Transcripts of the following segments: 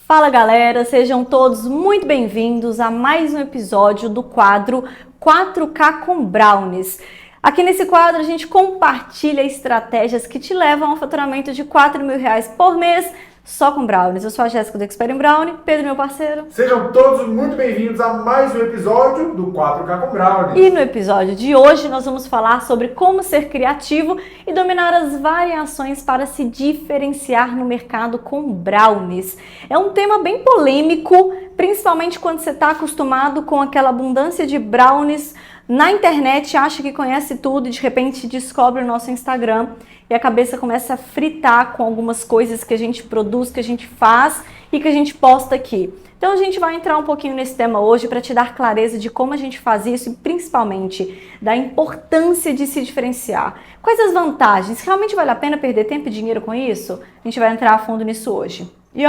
Fala galera, sejam todos muito bem-vindos a mais um episódio do quadro 4K com Brownies. Aqui nesse quadro a gente compartilha estratégias que te levam ao faturamento de R$4.000 por mês só com Brownies. Eu sou a Jéssica do Expert in Brownie, Pedro, meu parceiro. Sejam todos muito bem-vindos a mais um episódio do 4K com Brownies. E no episódio de hoje nós vamos falar sobre como ser criativo e dominar as variações para se diferenciar no mercado com Brownies. É um tema bem polêmico, principalmente quando você está acostumado com aquela abundância de Brownies na internet, acha que conhece tudo e de repente descobre o nosso Instagram e a cabeça começa a fritar com algumas coisas que a gente produz, que a gente faz e que a gente posta aqui. Então a gente vai entrar um pouquinho nesse tema hoje para te dar clareza de como a gente faz isso e principalmente da importância de se diferenciar. Quais as vantagens? Realmente vale a pena perder tempo e dinheiro com isso? A gente vai entrar a fundo nisso hoje. E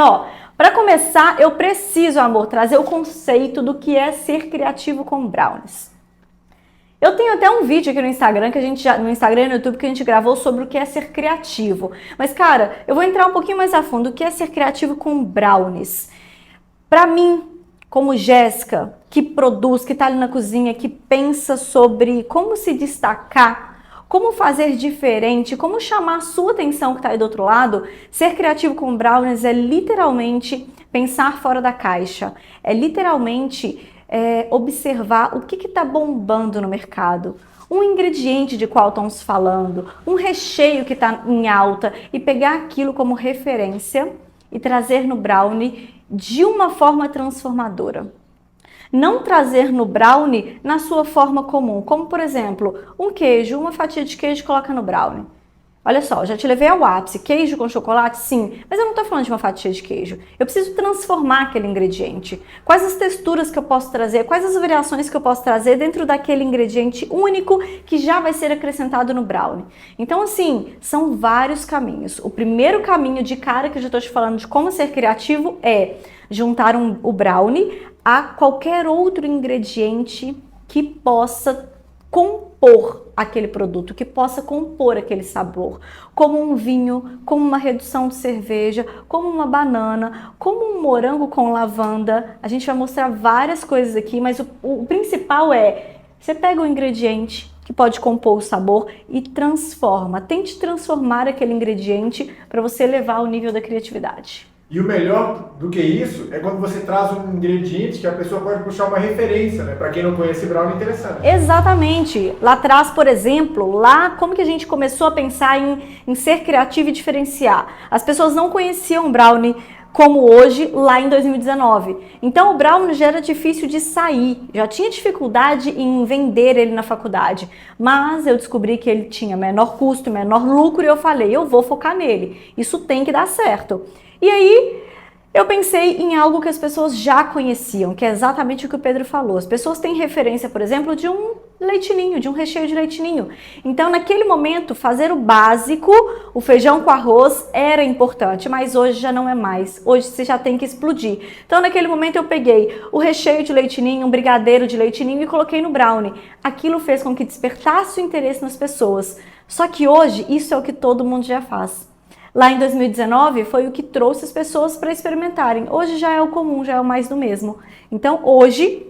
para começar, eu preciso, amor, trazer o conceito do que é ser criativo com Brownies. Eu tenho até um vídeo aqui no Instagram, no Instagram e no YouTube, que a gente gravou sobre o que é ser criativo. Mas, cara, eu vou entrar um pouquinho mais a fundo. O que é ser criativo com Brownies? Pra mim, como Jéssica, que produz, que tá ali na cozinha, que pensa sobre como se destacar, como fazer diferente, como chamar a sua atenção que tá aí do outro lado, ser criativo com Brownies é literalmente pensar fora da caixa. É literalmente observar o que está bombando no mercado, um ingrediente de qual estamos falando, um recheio que está em alta e pegar aquilo como referência e trazer no brownie de uma forma transformadora. Não trazer no brownie na sua forma comum, como por exemplo, um queijo, uma fatia de queijo coloca no brownie. Olha só, já te levei ao ápice, queijo com chocolate, sim, mas eu não estou falando de uma fatia de queijo. Eu preciso transformar aquele ingrediente. Quais as texturas que eu posso trazer, quais as variações que eu posso trazer dentro daquele ingrediente único que já vai ser acrescentado no brownie. Então, assim, são vários caminhos. O primeiro caminho de cara que eu já estou te falando de como ser criativo é juntar o brownie a qualquer outro ingrediente que possa compor aquele produto, que possa compor aquele sabor, como um vinho, como uma redução de cerveja, como uma banana, como um morango com lavanda. A gente vai mostrar várias coisas aqui, mas o principal é, você pega um ingrediente que pode compor o sabor e transforma, tente transformar aquele ingrediente para você elevar o nível da criatividade. E o melhor do que isso é quando você traz um ingrediente que a pessoa pode puxar uma referência, né? Para quem não conhece brownie, é interessante. Exatamente. Lá atrás, por exemplo, como que a gente começou a pensar em ser criativo e diferenciar? As pessoas não conheciam brownie como hoje, lá em 2019. Então o brownie já era difícil de sair, já tinha dificuldade em vender ele na faculdade, mas eu descobri que ele tinha menor custo, menor lucro e eu falei, eu vou focar nele, isso tem que dar certo. E aí eu pensei em algo que as pessoas já conheciam, que é exatamente o que o Pedro falou. As pessoas têm referência, por exemplo, de um leitinho, de um recheio de leitinho. Então, naquele momento, fazer o básico, o feijão com arroz, era importante, mas hoje já não é mais. Hoje você já tem que explodir. Então, naquele momento, eu peguei o recheio de leitinho, um brigadeiro de leitinho e coloquei no brownie. Aquilo fez com que despertasse o interesse nas pessoas. Só que hoje, isso é o que todo mundo já faz. Lá em 2019 foi o que trouxe as pessoas para experimentarem. Hoje já é o comum, já é o mais do mesmo. Então hoje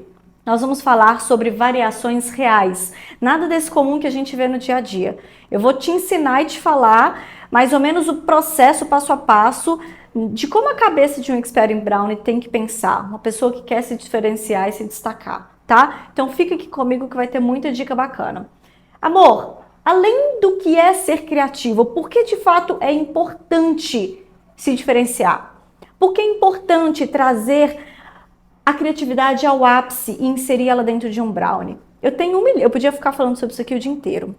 nós vamos falar sobre variações reais. Nada desse comum que a gente vê no dia a dia. Eu vou te ensinar e te falar mais ou menos o processo passo a passo de como a cabeça de um expert em brownie tem que pensar. Uma pessoa que quer se diferenciar e se destacar, tá? Então fica aqui comigo que vai ter muita dica bacana. Amor, além do que é ser criativo, por que de fato é importante se diferenciar? Por que é importante trazer a criatividade ao ápice e inserir ela dentro de um brownie? Eu podia ficar falando sobre isso aqui o dia inteiro.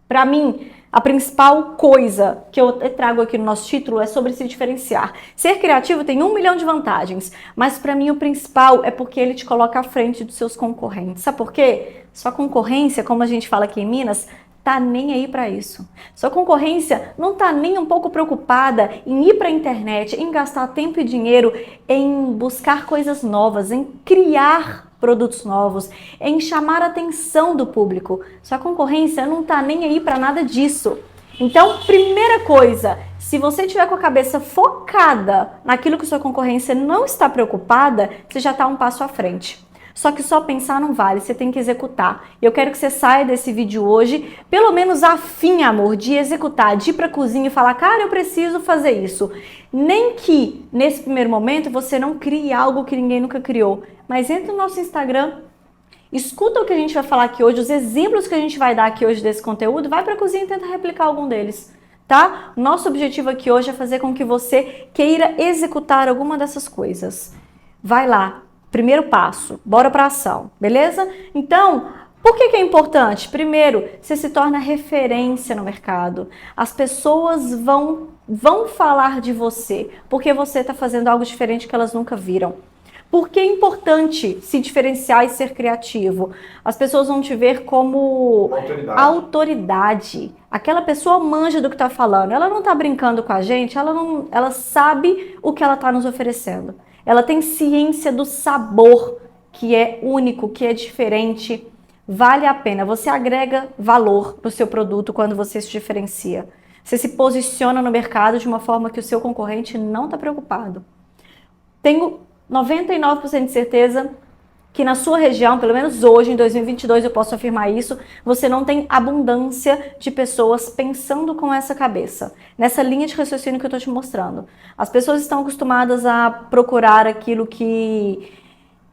Para mim, a principal coisa que eu trago aqui no nosso título é sobre se diferenciar. Ser criativo tem 1 milhão de vantagens, mas para mim o principal é porque ele te coloca à frente dos seus concorrentes. Sabe por quê? Sua concorrência, como a gente fala aqui em Minas, tá nem aí para isso. Sua concorrência não tá nem um pouco preocupada em ir para a internet, em gastar tempo e dinheiro, em buscar coisas novas, em criar produtos novos, em chamar a atenção do público. Sua concorrência não tá nem aí para nada disso. Então, primeira coisa, Se você tiver com a cabeça focada naquilo que sua concorrência não está preocupada, você já está um passo à frente. Só que só pensar não vale, você tem que executar. Eu quero que você saia desse vídeo hoje, pelo menos afim, amor, de executar, de ir pra cozinha e falar, cara, eu preciso fazer isso. Nem que, nesse primeiro momento, você não crie algo que ninguém nunca criou. Mas entra no nosso Instagram, escuta o que a gente vai falar aqui hoje, os exemplos que a gente vai dar aqui hoje desse conteúdo, vai pra cozinha e tenta replicar algum deles. Tá? Nosso objetivo aqui hoje é fazer com que você queira executar alguma dessas coisas. Vai lá. Primeiro passo, bora para ação, beleza? Então, por que é importante? Primeiro, você se torna referência no mercado. As pessoas vão falar de você, porque você está fazendo algo diferente que elas nunca viram. Por que é importante se diferenciar e ser criativo? As pessoas vão te ver como autoridade. Aquela pessoa manja do que está falando. Ela não está brincando com a gente, ela sabe o que ela está nos oferecendo. Ela tem ciência do sabor, que é único, que é diferente. Vale a pena. Você agrega valor no seu produto quando você se diferencia. Você se posiciona no mercado de uma forma que o seu concorrente não está preocupado. Tenho 99% de certeza que na sua região, pelo menos hoje, em 2022, eu posso afirmar isso, você não tem abundância de pessoas pensando com essa cabeça, nessa linha de raciocínio que eu estou te mostrando. As pessoas estão acostumadas a procurar aquilo que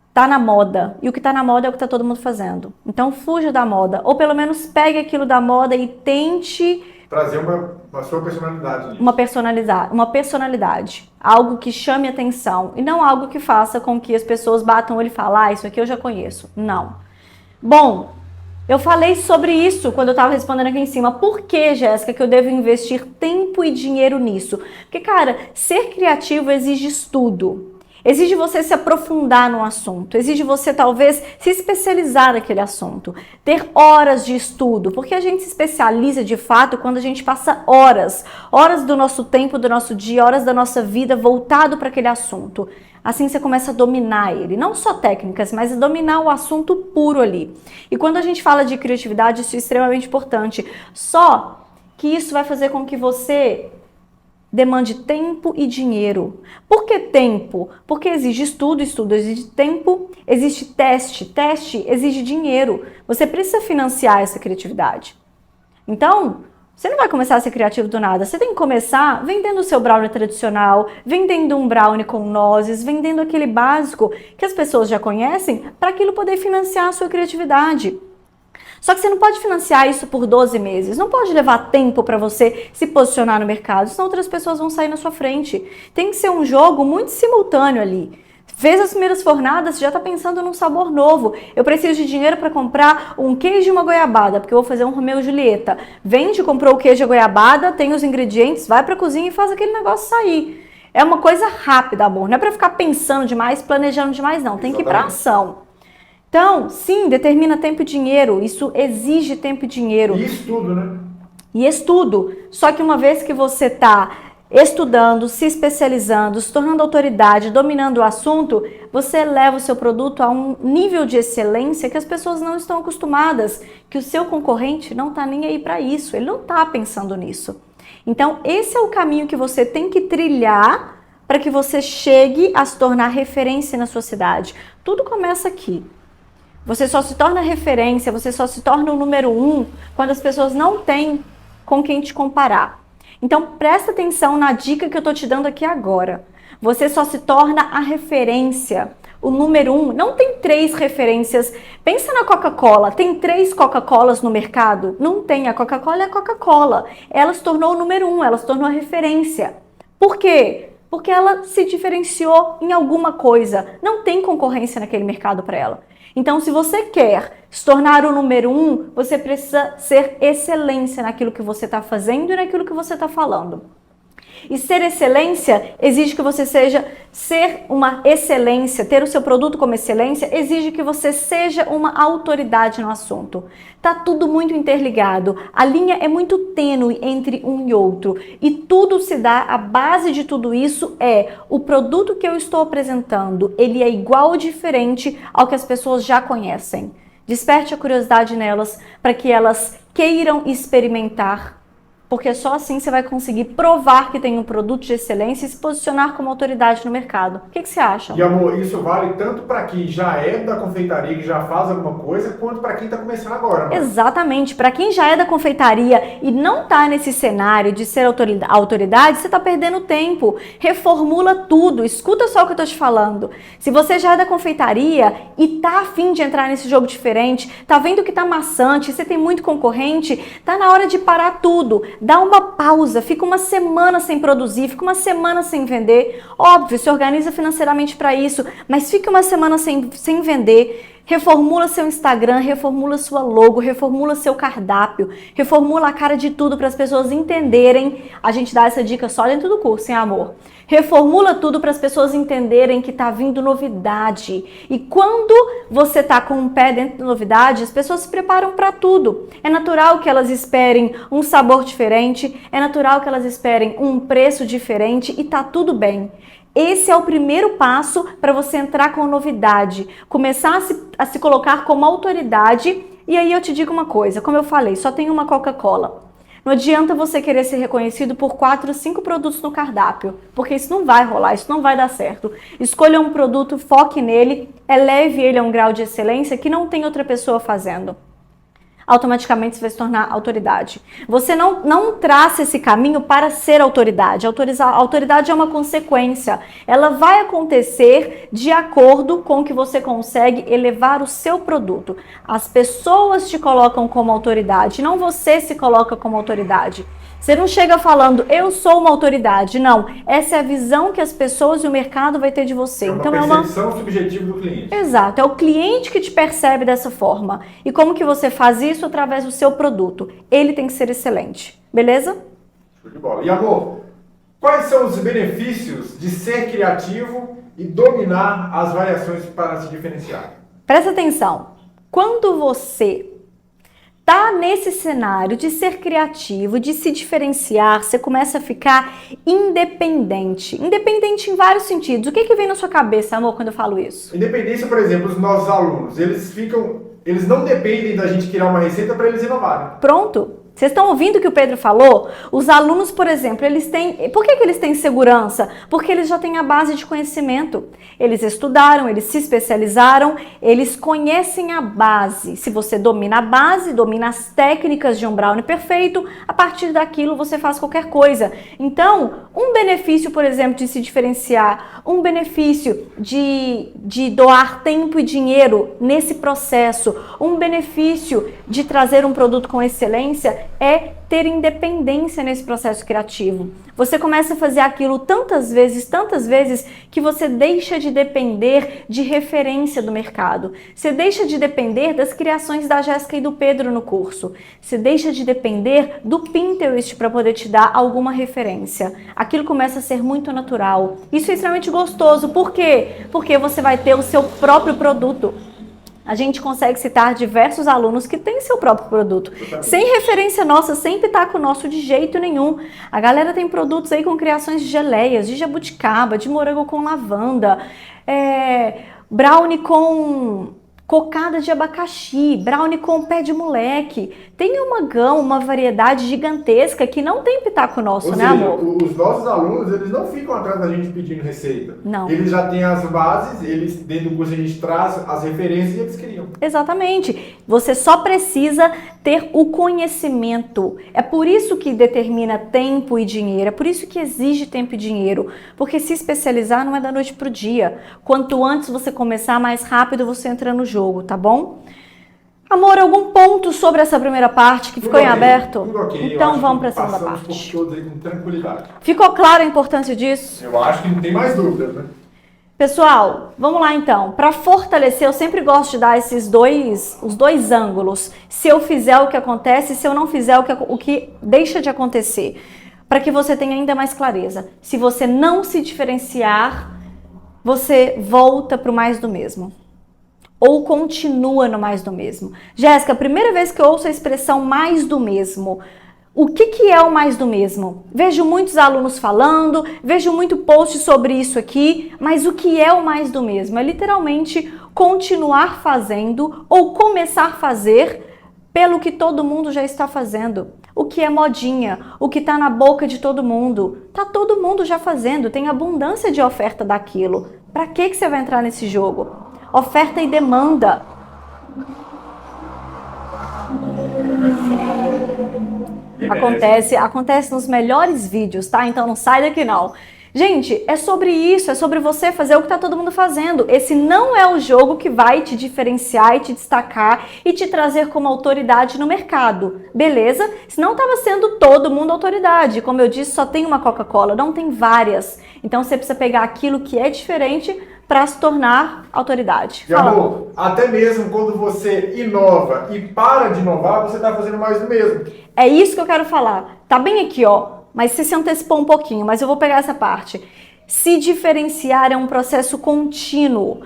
está na moda, e o que está na moda é o que está todo mundo fazendo. Então, fuja da moda, ou pelo menos pegue aquilo da moda e tente trazer uma sua personalidade. Uma personalidade. Algo que chame atenção. E não algo que faça com que as pessoas batam o olho e falem, isso aqui eu já conheço. Não. Bom, eu falei sobre isso quando eu estava respondendo aqui em cima. Por que, Jéssica, que eu devo investir tempo e dinheiro nisso? Porque, cara, ser criativo exige estudo. Exige você se aprofundar no assunto, exige você talvez se especializar naquele assunto, ter horas de estudo, porque a gente se especializa de fato quando a gente passa horas do nosso tempo, do nosso dia, horas da nossa vida voltado para aquele assunto. Assim você começa a dominar ele, não só técnicas, mas a dominar o assunto puro ali. E quando a gente fala de criatividade, isso é extremamente importante. Só que isso vai fazer com que você demande tempo e dinheiro. Por que tempo? Porque exige estudo exige tempo, exige teste exige dinheiro. Você precisa financiar essa criatividade. Então, você não vai começar a ser criativo do nada. Você tem que começar vendendo o seu brownie tradicional, vendendo um brownie com nozes, vendendo aquele básico que as pessoas já conhecem, para aquilo poder financiar a sua criatividade. Só que você não pode financiar isso por 12 meses, não pode levar tempo para você se posicionar no mercado, senão outras pessoas vão sair na sua frente. Tem que ser um jogo muito simultâneo ali. Fez as primeiras fornadas, você já está pensando num sabor novo. Eu preciso de dinheiro para comprar um queijo e uma goiabada, porque eu vou fazer um Romeu e Julieta. Vende, comprou o queijo e a goiabada, tem os ingredientes, vai para a cozinha e faz aquele negócio sair. É uma coisa rápida, amor, não é para ficar pensando demais, planejando demais, não. Tem que ir para ação. Então, sim, determina tempo e dinheiro. Isso exige tempo e dinheiro. E estudo, né? E estudo. Só que uma vez que você está estudando, se especializando, se tornando autoridade, dominando o assunto, você eleva o seu produto a um nível de excelência que as pessoas não estão acostumadas, que o seu concorrente não está nem aí para isso, ele não está pensando nisso. Então, esse é o caminho que você tem que trilhar para que você chegue a se tornar referência na sua cidade. Tudo começa aqui. Você só se torna referência, você só se torna o número 1 quando as pessoas não têm com quem te comparar. Então, presta atenção na dica que eu estou te dando aqui agora. Você só se torna a referência, o número 1. Não tem 3 referências. Pensa na Coca-Cola. Tem 3 Coca-Colas no mercado? Não tem. A Coca-Cola é a Coca-Cola. Ela se tornou o número 1, ela se tornou a referência. Por quê? Porque ela se diferenciou em alguma coisa. Não tem concorrência naquele mercado para ela. Então, se você quer se tornar o número 1, você precisa ser excelência naquilo que você está fazendo e naquilo que você está falando. E ser excelência exige que você ser uma excelência, ter o seu produto como excelência, exige que você seja uma autoridade no assunto. Tá tudo muito interligado, a linha é muito tênue entre um e outro. E tudo se dá, a base de tudo isso é o produto que eu estou apresentando, ele é igual ou diferente ao que as pessoas já conhecem. Desperte a curiosidade nelas para que elas queiram experimentar Porque só assim você vai conseguir provar que tem um produto de excelência e se posicionar como autoridade no mercado. O que você acha? E amor, isso vale tanto para quem já é da confeitaria, que já faz alguma coisa, quanto para quem está começando agora. Né? Exatamente. Para quem já é da confeitaria e não está nesse cenário de ser autoridade, você está perdendo tempo. Reformula tudo. Escuta só o que eu estou te falando. Se você já é da confeitaria e está afim de entrar nesse jogo diferente, está vendo que está maçante, você tem muito concorrente, está na hora de parar tudo. Dá uma pausa, fica uma semana sem produzir, fica uma semana sem vender. Óbvio, se organiza financeiramente para isso, mas fica uma semana sem vender. Reformula seu Instagram, reformula sua logo, reformula seu cardápio, reformula a cara de tudo para as pessoas entenderem. A gente dá essa dica só dentro do curso, hein, amor? Reformula tudo para as pessoas entenderem que tá vindo novidade. E quando você tá com um pé dentro da novidade, as pessoas se preparam para tudo. É natural que elas esperem um sabor diferente, é natural que elas esperem um preço diferente e tá tudo bem. Esse é o primeiro passo para você entrar com novidade, começar a se colocar como autoridade. E aí eu te digo uma coisa, como eu falei, só tem uma Coca-Cola. Não adianta você querer ser reconhecido por 4, 5 produtos no cardápio, porque isso não vai rolar, isso não vai dar certo. Escolha um produto, foque nele, eleve ele a um grau de excelência que não tem outra pessoa fazendo. Automaticamente você vai se tornar autoridade. Você não traça esse caminho para ser autoridade. A autoridade é uma consequência. Ela vai acontecer de acordo com que você consegue elevar o seu produto. As pessoas te colocam como autoridade, não você se coloca como autoridade. Você não chega falando, eu sou uma autoridade. Não, essa é a visão que as pessoas e o mercado vai ter de você. É uma percepção subjetiva do cliente. Exato, é o cliente que te percebe dessa forma. E como que você faz isso? Através do seu produto. Ele tem que ser excelente, beleza? Show de bola. E amor, quais são os benefícios de ser criativo e dominar as variações para se diferenciar? Presta atenção, quando você tá nesse cenário de ser criativo, de se diferenciar, você começa a ficar independente. Independente em vários sentidos. O que vem na sua cabeça, amor, quando eu falo isso? Independência, por exemplo, os nossos alunos, eles não dependem da gente criar uma receita para eles inovarem. Pronto. Vocês estão ouvindo o que o Pedro falou? Os alunos, por exemplo, eles têm... Por que eles têm segurança? Porque eles já têm a base de conhecimento. Eles estudaram, eles se especializaram, eles conhecem a base. Se você domina a base, domina as técnicas de um brownie perfeito, a partir daquilo você faz qualquer coisa. Então, um benefício, por exemplo, de se diferenciar, um benefício de doar tempo e dinheiro nesse processo, um benefício de trazer um produto com excelência é ter independência nesse processo criativo. Você começa a fazer aquilo tantas vezes, que você deixa de depender de referência do mercado. Você deixa de depender das criações da Jéssica e do Pedro no curso. Você deixa de depender do Pinterest para poder te dar alguma referência. Aquilo começa a ser muito natural. Isso é extremamente gostoso. Por quê? Porque você vai ter o seu próprio produto. A gente consegue citar diversos alunos que têm seu próprio produto, sem referência nossa, sem pitaco nosso de jeito nenhum. A galera tem produtos aí com criações de geleias, de jabuticaba, de morango com lavanda, brownie com cocada de abacaxi, brownie com pé de moleque. Tem uma gama, uma variedade gigantesca que não tem pitaco nosso, né, amor? Os nossos alunos, eles não ficam atrás da gente pedindo receita. Não. Eles já têm as bases, eles dentro do curso a gente traz as referências e eles criam. Exatamente. Você só precisa ter o conhecimento. É por isso que determina tempo e dinheiro. É por isso que exige tempo e dinheiro. Porque se especializar não é da noite pro dia. Quanto antes você começar, mais rápido você entra no jogo, tá bom? Amor, algum ponto sobre essa primeira parte que ficou em aberto? Tudo ok. Então vamos para a segunda parte. Passamos por todos aí com tranquilidade. Ficou clara a importância disso? Eu acho que não tem mais dúvidas, né? Pessoal, vamos lá então. Para fortalecer, eu sempre gosto de dar os dois ângulos. Se eu fizer o que acontece, se eu não fizer o que deixa de acontecer. Para que você tenha ainda mais clareza. Se você não se diferenciar, você volta para o mais do mesmo. Ou continua no mais do mesmo. Jéssica, a primeira vez que eu ouço a expressão mais do mesmo, o que é o mais do mesmo? Vejo muitos alunos falando, vejo muito post sobre isso aqui, mas o que é o mais do mesmo? É literalmente continuar fazendo ou começar a fazer pelo que todo mundo já está fazendo. o que é modinha, o que está na boca de todo mundo. Tá todo mundo já fazendo, tem abundância de oferta daquilo. Para que você vai entrar nesse jogo? Oferta e demanda. Acontece nos melhores vídeos, tá? Então não sai daqui não. Gente, é sobre isso, é sobre você fazer o que tá todo mundo fazendo. Esse não é o jogo que vai te diferenciar e te destacar e te trazer como autoridade no mercado, beleza? Senão tava sendo todo mundo autoridade. Como eu disse, só tem uma Coca-Cola, não tem várias. Então você precisa pegar aquilo que é diferente para se tornar autoridade. E amor, até mesmo quando você inova e para de inovar, você tá fazendo mais do mesmo. É isso que eu quero falar. Tá bem aqui, ó. Mas você se antecipou um pouquinho, mas eu vou pegar essa parte. Se diferenciar é um processo contínuo.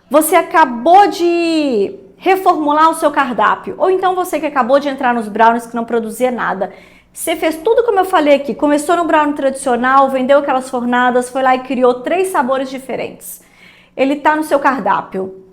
Você acabou de reformular o seu cardápio, ou então você que acabou de entrar nos brownies que não produzia nada. Você fez tudo como eu falei aqui, começou no brownie tradicional, vendeu aquelas fornadas, foi lá e criou 3 sabores diferentes. Ele tá no seu cardápio.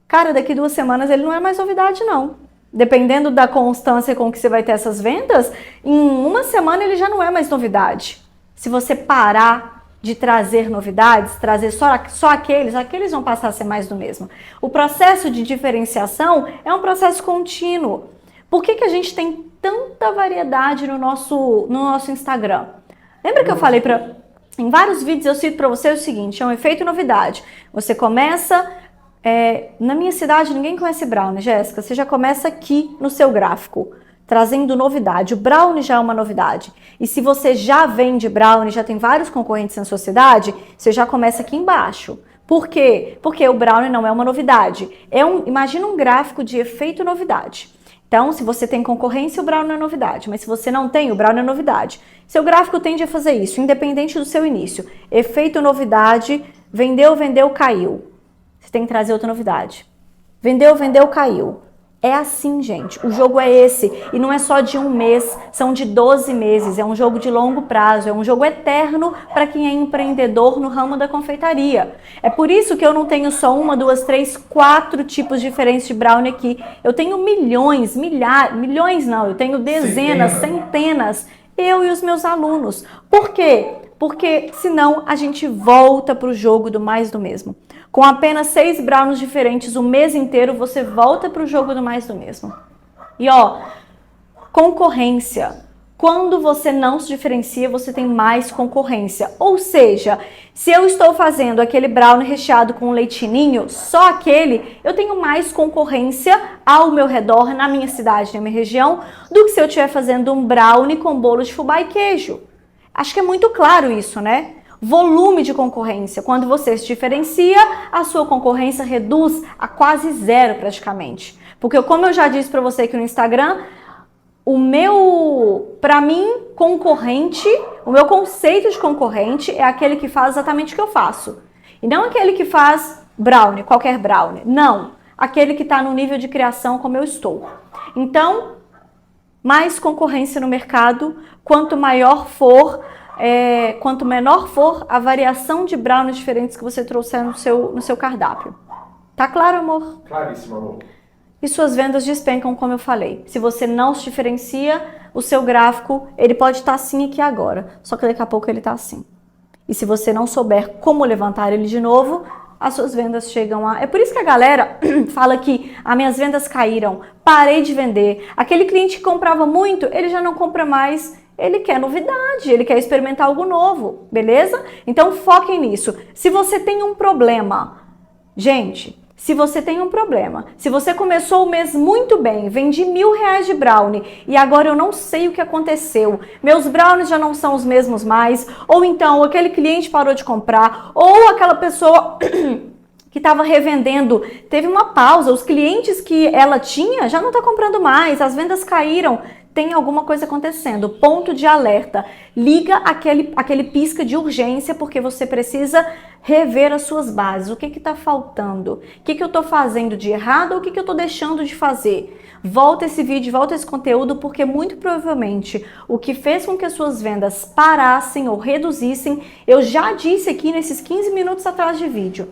Cara, daqui 2 semanas ele não é mais novidade não. Dependendo da constância com que você vai ter essas vendas, em 1 semana ele já não é mais novidade. Se você parar de trazer novidades, trazer só aqueles vão passar a ser mais do mesmo. O processo de diferenciação é um processo contínuo. Por que a gente tem tanta variedade no nosso Instagram? Lembra que eu falei em vários vídeos eu cito para você o seguinte, é um efeito novidade. Você começa... na minha cidade ninguém conhece brownie, Jéssica, você já começa aqui no seu gráfico, trazendo novidade. O brownie já é uma novidade. E se você já vende brownie, já tem vários concorrentes na sua cidade, você já começa aqui embaixo. Por quê? Porque o brownie não é uma novidade. Imagina um gráfico de efeito novidade. Então, se você tem concorrência, o brownie não é novidade. Mas se você não tem, o brownie é novidade. Seu gráfico tende a fazer isso, independente do seu início. Efeito novidade, vendeu, caiu. Você tem que trazer outra novidade. Vendeu, caiu. É assim, gente. O jogo é esse. E não é só de 1 mês, são de 12 meses. É um jogo de longo prazo, é um jogo eterno para quem é empreendedor no ramo da confeitaria. É por isso que eu não tenho só 1, 2, 3, 4 tipos diferentes de brownie aqui. Eu tenho milhões, milhões não, eu tenho dezenas, centenas, eu e os meus alunos. Por quê? Porque senão a gente volta para o jogo do mais do mesmo. Com apenas 6 brownies diferentes o mês inteiro, você volta para o jogo do mais do mesmo. E ó, concorrência. Quando você não se diferencia, você tem mais concorrência. Ou seja, se eu estou fazendo aquele brownie recheado com leitinho, só aquele, eu tenho mais concorrência ao meu redor, na minha cidade, na minha região, do que se eu estiver fazendo um brownie com bolo de fubá e queijo. Acho que é muito claro isso, né? Volume de concorrência. Quando você se diferencia, a sua concorrência reduz a quase 0 praticamente. Porque como eu já disse para você aqui no Instagram, para mim, concorrente, o meu conceito de concorrente é aquele que faz exatamente o que eu faço. E não aquele que faz brownie, qualquer brownie. Não. Aquele que está no nível de criação como eu estou. Então, mais concorrência no mercado, quanto menor for a variação de brownies diferentes que você trouxer no seu cardápio. Tá claro, amor? Claríssimo, amor. E suas vendas despencam, como eu falei. Se você não se diferencia, o seu gráfico, ele pode estar assim aqui agora, só que daqui a pouco ele está assim. E se você não souber como levantar ele de novo, as suas vendas chegam a... É por isso que a galera fala que minhas vendas caíram, parei de vender. Aquele cliente que comprava muito, ele já não compra mais. Ele quer novidade, ele quer experimentar algo novo, beleza? Então foquem nisso. Se você tem um problema, gente, se você tem um problema, se você começou o mês muito bem, vendi R$1.000 de brownie e agora eu não sei o que aconteceu, meus brownies já não são os mesmos mais, ou então aquele cliente parou de comprar, ou aquela pessoa que estava revendendo teve uma pausa, os clientes que ela tinha já não está comprando mais, as vendas caíram. Tem alguma coisa acontecendo, ponto de alerta, liga aquele pisca de urgência porque você precisa rever as suas bases, o que está faltando, o que eu estou fazendo de errado ou o que eu estou deixando de fazer. Volta esse vídeo, volta esse conteúdo porque muito provavelmente o que fez com que as suas vendas parassem ou reduzissem, eu já disse aqui nesses 15 minutos atrás de vídeo.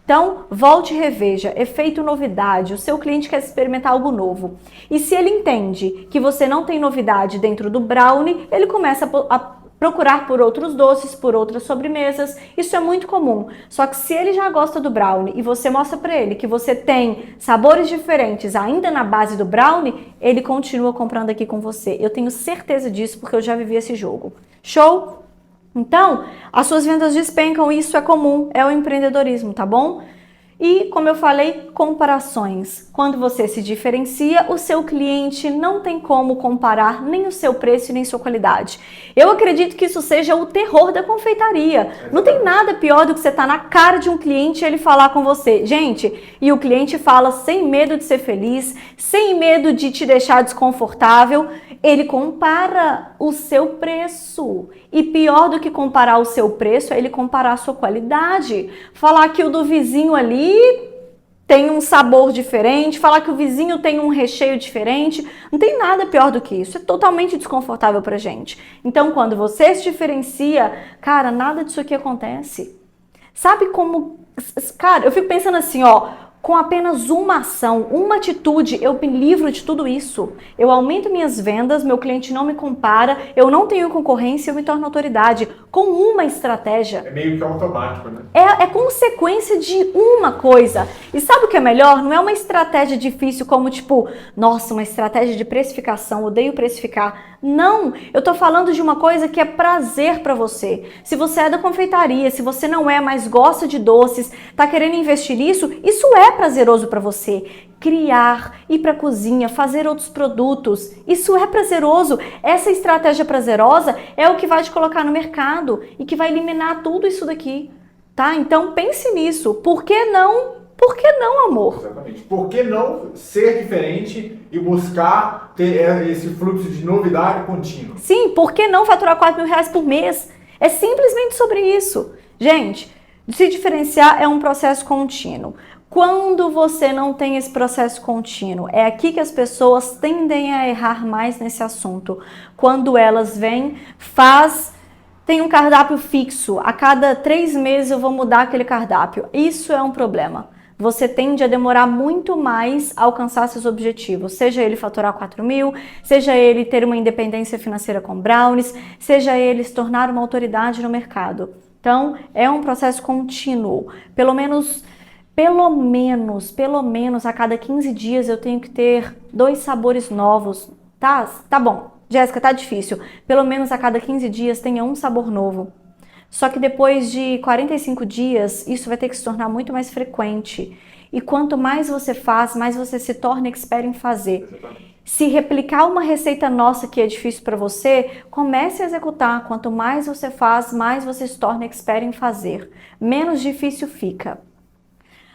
Então, volte e reveja, efeito novidade, o seu cliente quer experimentar algo novo. E se ele entende que você não tem novidade dentro do brownie, ele começa a procurar por outros doces, por outras sobremesas. Isso é muito comum. Só que se ele já gosta do brownie e você mostra para ele que você tem sabores diferentes ainda na base do brownie, ele continua comprando aqui com você. Eu tenho certeza disso porque eu já vivi esse jogo. Show? Então, as suas vendas despencam, isso é comum, é o empreendedorismo, tá bom? E, como eu falei, comparações. Quando você se diferencia, o seu cliente não tem como comparar nem o seu preço e nem sua qualidade. Eu acredito que isso seja o terror da confeitaria. Não tem nada pior do que você estar na cara de um cliente e ele falar com você. Gente, e o cliente fala sem medo de ser feliz, sem medo de te deixar desconfortável. Ele compara o seu preço. E pior do que comparar o seu preço é ele comparar a sua qualidade. Falar que o do vizinho ali tem um sabor diferente, falar que o vizinho tem um recheio diferente. Não tem nada pior do que isso. É totalmente desconfortável pra gente. Então, quando você se diferencia, cara, nada disso aqui acontece. Sabe como... Cara, eu fico pensando assim, ó... Com apenas uma ação, uma atitude, eu me livro de tudo isso. Eu aumento minhas vendas, meu cliente não me compara, eu não tenho concorrência, eu me torno autoridade. Com uma estratégia. É meio que automático, né? É consequência de uma coisa. E sabe o que é melhor? Não é uma estratégia difícil como tipo, nossa, uma estratégia de precificação, odeio precificar. Não, eu tô falando de uma coisa que é prazer pra você. Se você é da confeitaria, se você não é, mas gosta de doces, tá querendo investir nisso, isso é prazeroso pra você. Criar, ir pra cozinha, fazer outros produtos, isso é prazeroso. Essa estratégia prazerosa é o que vai te colocar no mercado e que vai eliminar tudo isso daqui, tá? Então pense nisso. Por que não? Por que não, amor? Exatamente. Por que não ser diferente e buscar ter esse fluxo de novidade contínuo? Sim, por que não faturar R$4.000 por mês? É simplesmente sobre isso. Gente, se diferenciar é um processo contínuo. Quando você não tem esse processo contínuo, é aqui que as pessoas tendem a errar mais nesse assunto. Quando elas vêm, tem um cardápio fixo, a cada 3 meses eu vou mudar aquele cardápio. Isso é um problema. Você tende a demorar muito mais a alcançar seus objetivos, seja ele faturar 4.000, seja ele ter uma independência financeira com brownies, seja ele se tornar uma autoridade no mercado. Então, é um processo contínuo. Pelo menos a cada 15 dias eu tenho que ter 2 sabores novos. Tá bom, Jéssica, tá difícil. Pelo menos a cada 15 dias tenha um sabor novo. Só que depois de 45 dias, isso vai ter que se tornar muito mais frequente. E quanto mais você faz, mais você se torna expert em fazer. Exatamente. Se replicar uma receita nossa que é difícil para você, comece a executar. Quanto mais você faz, mais você se torna expert em fazer. Menos difícil fica.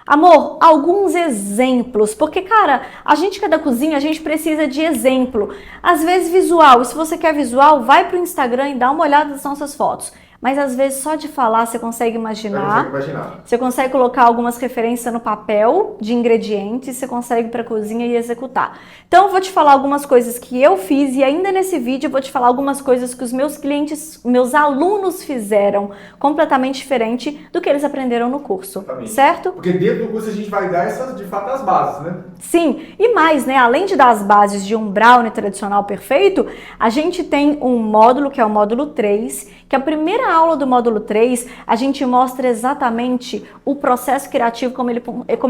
Amor, alguns exemplos, porque, cara, a gente que é da cozinha, a gente precisa de exemplo. Às vezes visual, e se você quer visual, vai pro Instagram e dá uma olhada nas nossas fotos. Mas às vezes só de falar você consegue imaginar. Você consegue colocar algumas referências no papel de ingredientes, você consegue ir para a cozinha e executar. Então eu vou te falar algumas coisas que eu fiz e ainda nesse vídeo eu vou te falar algumas coisas que os meus clientes, meus alunos fizeram completamente diferente do que eles aprenderam no curso, Exatamente. Certo? Porque dentro do curso a gente vai dar essas, de fato, as bases, né? Sim, e mais, né? Além de dar as bases de um brownie tradicional perfeito, a gente tem um módulo que é o módulo 3, que a primeira aula do módulo 3, a gente mostra exatamente o processo criativo, como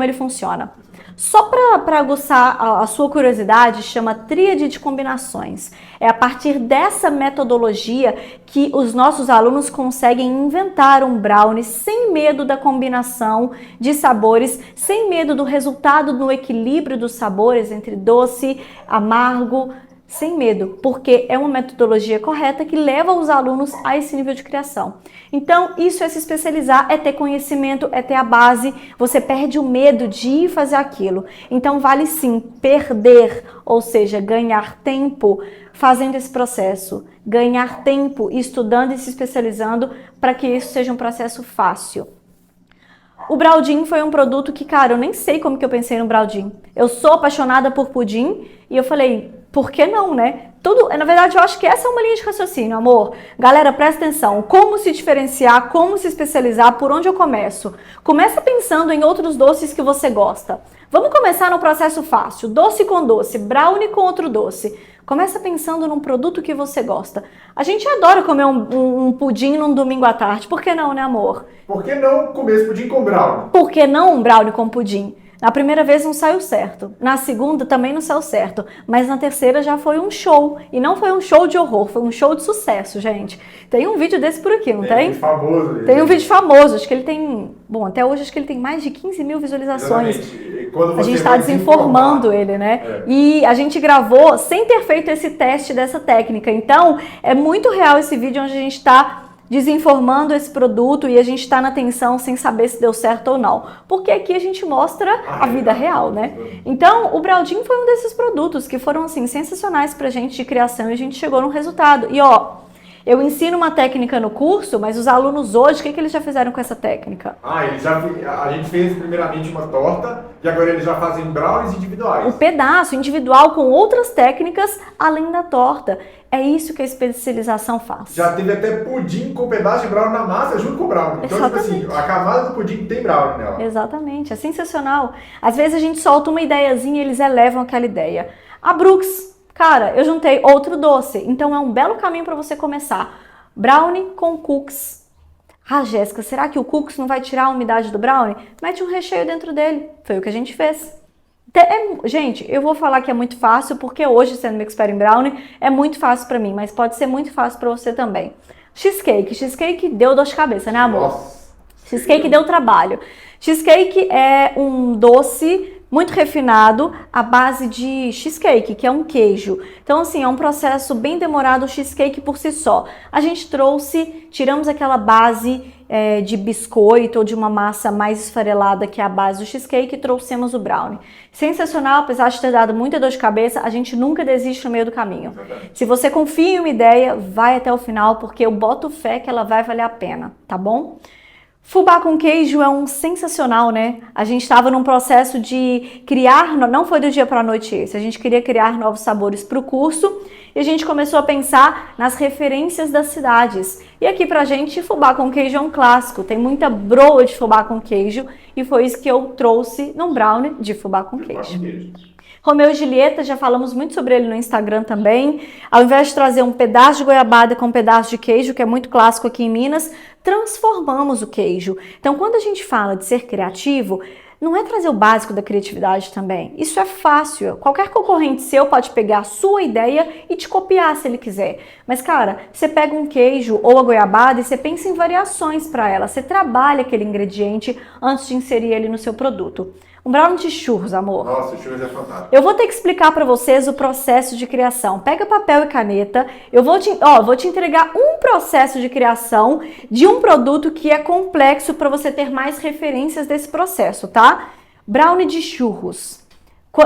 ele funciona. Só para aguçar a sua curiosidade, chama Tríade de Combinações. É a partir dessa metodologia que os nossos alunos conseguem inventar um brownie sem medo da combinação de sabores, sem medo do resultado no equilíbrio dos sabores entre doce, amargo, sem medo, porque é uma metodologia correta que leva os alunos a esse nível de criação. Então, isso é se especializar, é ter conhecimento, é ter a base, você perde o medo de ir fazer aquilo. Então, vale sim perder, ou seja, ganhar tempo fazendo esse processo, ganhar tempo estudando e se especializando para que isso seja um processo fácil. O Browdim foi um produto que, cara, eu nem sei como que eu pensei no Browdim. Eu sou apaixonada por pudim e eu falei, Por que não, né? Tudo, na verdade, eu acho que essa é uma linha de raciocínio, amor. Galera, presta atenção. Como se diferenciar, como se especializar, por onde eu começo? Começa pensando em outros doces que você gosta. Vamos começar no processo fácil. Doce com doce, brownie com outro doce. Começa pensando num produto que você gosta. A gente adora comer um pudim num domingo à tarde. Por que não, né, amor? Por que não comer esse pudim com brownie? Por que não um brownie com pudim? Na primeira vez não saiu certo, na segunda também não saiu certo, mas na terceira já foi um show. E não foi um show de horror, foi um show de sucesso, gente. Tem um vídeo desse por aqui, não tem? Tem um vídeo famoso. Tem um vídeo famoso, acho que ele tem... Bom, até hoje acho que ele tem mais de 15 mil visualizações. Quando a gente está desinformando ele, né? E a gente gravou sem ter feito esse teste dessa técnica. Então, é muito real esse vídeo onde a gente está desinformando esse produto e a gente está na tensão sem saber se deu certo ou não. Porque aqui a gente mostra a vida real, né? Então, o Browdinho foi um desses produtos que foram, assim, sensacionais pra gente de criação e a gente chegou num resultado. E, ó, eu ensino uma técnica no curso, mas os alunos hoje, o que eles já fizeram com essa técnica? A gente fez primeiramente uma torta e agora eles já fazem brownies individuais. Um pedaço individual com outras técnicas além da torta. É isso que a especialização faz. Já teve até pudim com pedaço de brownie na massa junto com o brownie. Então, Exatamente. tipo assim, a camada do pudim tem brownie nela. Exatamente, é sensacional. Às vezes a gente solta uma ideiazinha e eles elevam aquela ideia. A Brooks, cara, eu juntei outro doce, então é um belo caminho para você começar. Brownie com cookies. Ah, Jéssica, será que o cookies não vai tirar a umidade do brownie? Mete um recheio dentro dele. Foi o que a gente fez. Gente, eu vou falar que é muito fácil, porque hoje, sendo uma expert em brownie, é muito fácil pra mim, mas pode ser muito fácil pra você também. Cheesecake. Cheesecake deu dor de cabeça, né, amor? Nossa. Cheesecake deu trabalho. Cheesecake é um doce muito refinado à base de cheesecake, que é um queijo. Então, assim, é um processo bem demorado o cheesecake por si só. A gente tiramos aquela base de biscoito ou de uma massa mais esfarelada que é a base do cheesecake e trouxemos o brownie. Sensacional, apesar de ter dado muita dor de cabeça, a gente nunca desiste no meio do caminho. Se você confia em uma ideia, vai até o final, porque eu boto fé que ela vai valer a pena, tá bom? Fubá com queijo é um sensacional, né? A gente estava num processo de criar, não foi do dia para a noite esse, a gente queria criar novos sabores para o curso e a gente começou a pensar nas referências das cidades. E aqui pra gente, fubá com queijo é um clássico, tem muita broa de fubá com queijo e foi isso que eu trouxe num brownie de fubá com queijo. Romeu e Julieta, já falamos muito sobre ele no Instagram também. Ao invés de trazer um pedaço de goiabada com um pedaço de queijo, que é muito clássico aqui em Minas, transformamos o queijo. Então, quando a gente fala de ser criativo, não é trazer o básico da criatividade também. Isso é fácil. Qualquer concorrente seu pode pegar a sua ideia e te copiar se ele quiser. Mas, cara, você pega um queijo ou a goiabada e você pensa em variações para ela. Você trabalha aquele ingrediente antes de inserir ele no seu produto. Um brownie de churros, amor. Nossa, o churros é fantástico. Eu vou ter que explicar para vocês o processo de criação. Pega papel e caneta. Eu vou te entregar um processo de criação de um produto que é complexo para você ter mais referências desse processo, tá? Brownie de churros.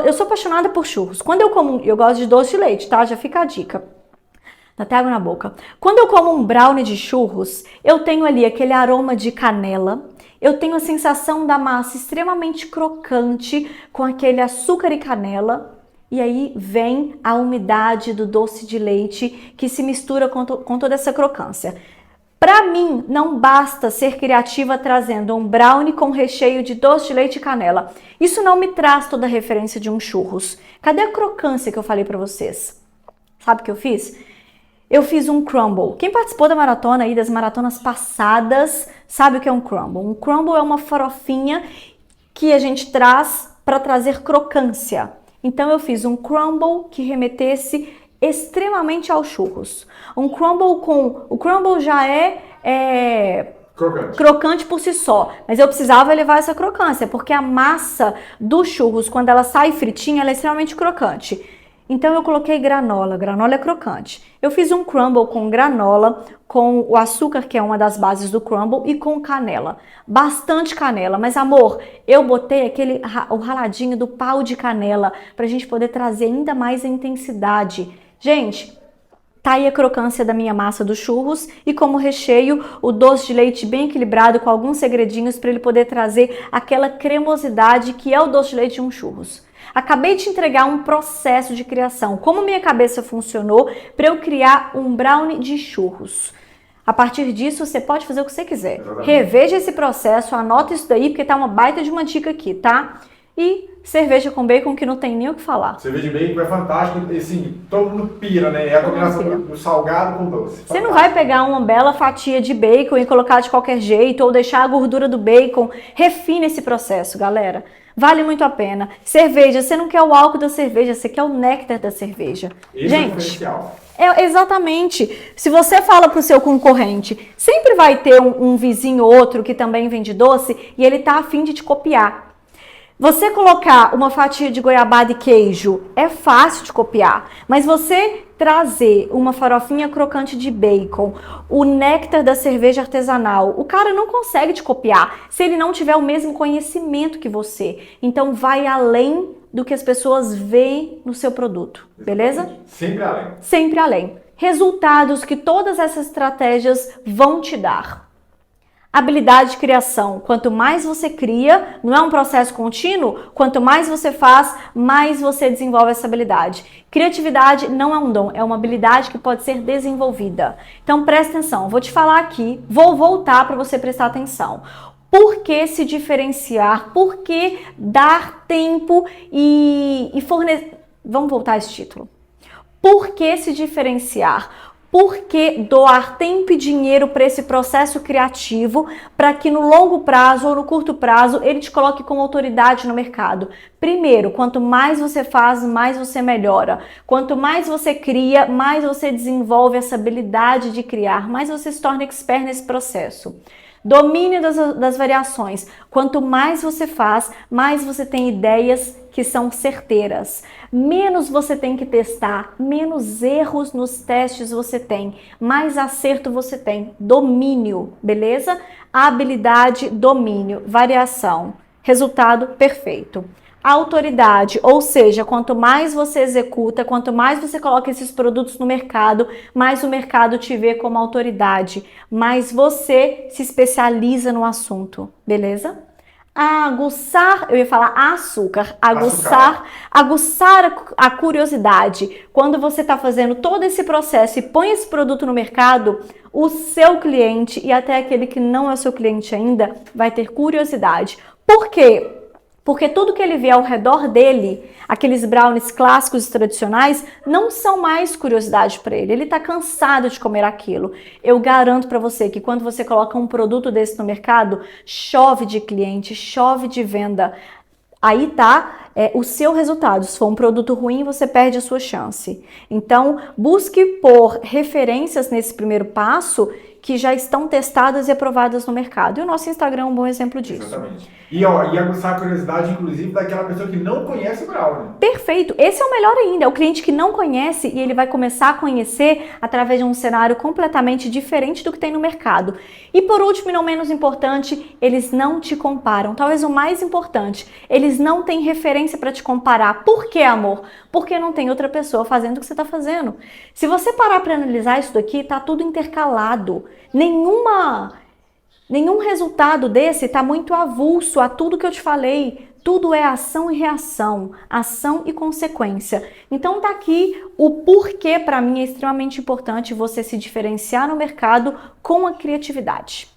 Eu sou apaixonada por churros. Quando eu gosto de doce de leite, tá? Já fica a dica. Dá até água na boca. Quando eu como um brownie de churros, eu tenho ali aquele aroma de canela. Eu tenho a sensação da massa extremamente crocante com aquele açúcar e canela. E aí vem a umidade do doce de leite que se mistura com toda essa crocância. Para mim, não basta ser criativa trazendo um brownie com recheio de doce de leite e canela. Isso não me traz toda a referência de um churros. Cadê a crocância que eu falei para vocês? Sabe o que eu fiz? Eu fiz um crumble. Quem participou da maratona aí, das maratonas passadas, sabe o que é um crumble. Um crumble é uma farofinha que a gente traz para trazer crocância. Então eu fiz um crumble que remetesse extremamente aos churros. O crumble já é crocante por si só, mas eu precisava levar essa crocância, porque a massa dos churros, quando ela sai fritinha, ela é extremamente crocante. Então eu coloquei granola é crocante. Eu fiz um crumble com granola, com o açúcar, que é uma das bases do crumble, e com canela. Bastante canela, mas amor, eu botei o raladinho do pau de canela pra gente poder trazer ainda mais a intensidade. Gente, tá aí a crocância da minha massa dos churros e como recheio o doce de leite bem equilibrado com alguns segredinhos para ele poder trazer aquela cremosidade que é o doce de leite de um churros. Acabei de entregar um processo de criação, como minha cabeça funcionou para eu criar um brownie de churros. A partir disso, você pode fazer o que você quiser. Exatamente. Reveja esse processo, anota isso daí, porque tá uma baita de uma dica aqui, tá? E cerveja com bacon que não tem nem o que falar. Cerveja de bacon é fantástico, assim, todo mundo pira, né? É a combinação do salgado com doce. Você não vai pegar uma bela fatia de bacon e colocar de qualquer jeito, ou deixar a gordura do bacon. Refine esse processo, galera. Vale muito a pena. Cerveja, você não quer o álcool da cerveja, você quer o néctar da cerveja. Esse é o Gente, diferencial. exatamente. Se você fala para o seu concorrente, sempre vai ter um vizinho ou outro que também vende doce e ele tá a fim de te copiar. Você colocar uma fatia de goiabada e queijo é fácil de copiar, mas você trazer uma farofinha crocante de bacon, o néctar da cerveja artesanal, o cara não consegue te copiar se ele não tiver o mesmo conhecimento que você. Então vai além do que as pessoas veem no seu produto, beleza? Sempre além. Sempre além. Resultados que todas essas estratégias vão te dar. Habilidade de criação. Quanto mais você cria, não é um processo contínuo, quanto mais você faz, mais você desenvolve essa habilidade. Criatividade não é um dom, é uma habilidade que pode ser desenvolvida. Então presta atenção, vou te falar aqui, vou voltar para você prestar atenção. Por que se diferenciar? Por que dar tempo e fornecer... Vamos voltar a esse título. Por que se diferenciar? Por que doar tempo e dinheiro para esse processo criativo para que no longo prazo ou no curto prazo ele te coloque como autoridade no mercado? Primeiro, quanto mais você faz, mais você melhora. Quanto mais você cria, mais você desenvolve essa habilidade de criar, mais você se torna expert nesse processo. Domínio das variações. Quanto mais você faz, mais você tem ideias que são certeiras. Menos você tem que testar, menos erros nos testes você tem, mais acerto você tem. Domínio, beleza? Habilidade, domínio, variação. Resultado perfeito. Autoridade, ou seja, quanto mais você executa, quanto mais você coloca esses produtos no mercado, mais o mercado te vê como autoridade, mais você se especializa no assunto, beleza? Aguçar, eu ia falar açúcar, aguçar a curiosidade. Quando você está fazendo todo esse processo e põe esse produto no mercado, o seu cliente e até aquele que não é o seu cliente ainda vai ter curiosidade. Por quê? Porque tudo que ele vê ao redor dele, aqueles brownies clássicos e tradicionais, não são mais curiosidade para ele. Ele está cansado de comer aquilo. Eu garanto para você que quando você coloca um produto desse no mercado, chove de cliente, chove de venda. Aí tá o seu resultado. Se for um produto ruim, você perde a sua chance. Então, busque por referências nesse primeiro passo que já estão testadas e aprovadas no mercado. E o nosso Instagram é um bom exemplo disso. Exatamente. E aguçar a curiosidade, inclusive, daquela pessoa que não conhece o brownie. Perfeito. Esse é o melhor ainda. É o cliente que não conhece e ele vai começar a conhecer através de um cenário completamente diferente do que tem no mercado. E por último e não menos importante, eles não te comparam. Talvez o mais importante, eles não têm referência para te comparar. Por quê, amor? Porque não tem outra pessoa fazendo o que você está fazendo. Se você parar para analisar isso daqui, tá tudo intercalado. Nenhum resultado desse está muito avulso a tudo que eu te falei. Tudo é ação e reação, ação e consequência. Então tá aqui o porquê para mim é extremamente importante você se diferenciar no mercado com a criatividade.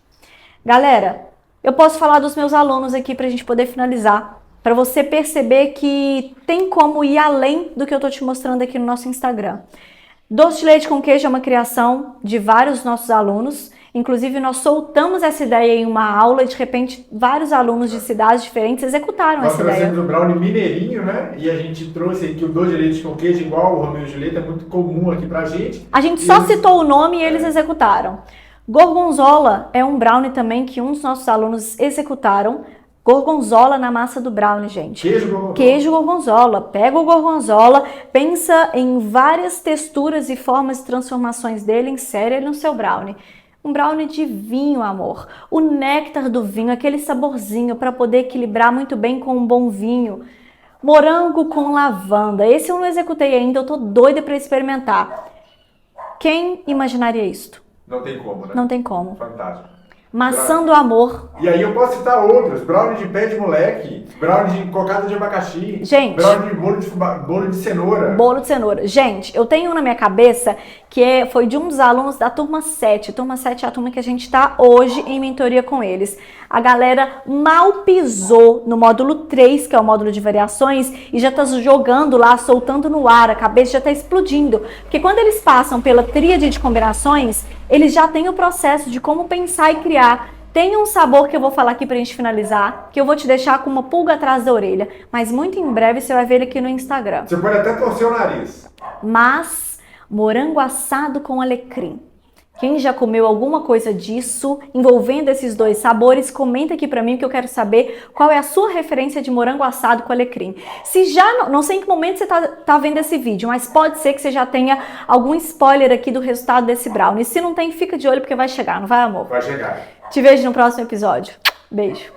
Galera, eu posso falar dos meus alunos aqui para a gente poder finalizar, para você perceber que tem como ir além do que eu tô te mostrando aqui no nosso Instagram. Doce de leite com queijo é uma criação de vários nossos alunos. Inclusive, nós soltamos essa ideia em uma aula e, de repente, vários alunos de cidades diferentes executaram essa ideia. Nós trouxemos o brownie mineirinho, né? E a gente trouxe aqui o doce de leite com queijo, igual o Romeu e Julieta, é muito comum aqui pra gente. A gente só citou o nome e eles executaram. Gorgonzola é um brownie também que um dos nossos alunos executaram. Gorgonzola na massa do brownie, gente. Queijo gorgonzola. Queijo gorgonzola. Pega o gorgonzola, pensa em várias texturas e formas de transformações dele, insere ele no seu brownie. Um brownie de vinho, amor. O néctar do vinho, aquele saborzinho para poder equilibrar muito bem com um bom vinho. Morango com lavanda. Esse eu não executei ainda, eu tô doida para experimentar. Quem imaginaria isto? Não tem como, né? Não tem como. Fantástico. Maçã do amor. E aí eu posso citar outros. Brownie de pé de moleque, brownie de cocada de abacaxi, Gente, brownie de bolo de cenoura. Bolo de cenoura. Gente, eu tenho um na minha cabeça que foi de um dos alunos da turma 7. Turma 7 é a turma que a gente está hoje em mentoria com eles. A galera mal pisou no módulo 3, que é o módulo de variações, e já tá jogando lá, soltando no ar, a cabeça já tá explodindo. Porque quando eles passam pela tríade de combinações, eles já têm o processo de como pensar e criar. Tem um sabor que eu vou falar aqui pra gente finalizar, que eu vou te deixar com uma pulga atrás da orelha, mas muito em breve você vai ver ele aqui no Instagram. Você pode até torcer o nariz. Mas morango assado com alecrim. Quem já comeu alguma coisa disso, envolvendo esses dois sabores, comenta aqui pra mim que eu quero saber qual é a sua referência de morango assado com alecrim. Se já, não sei em que momento você tá vendo esse vídeo, mas pode ser que você já tenha algum spoiler aqui do resultado desse brownie. Se não tem, fica de olho porque vai chegar, não vai, amor? Vai chegar. Te vejo no próximo episódio. Beijo.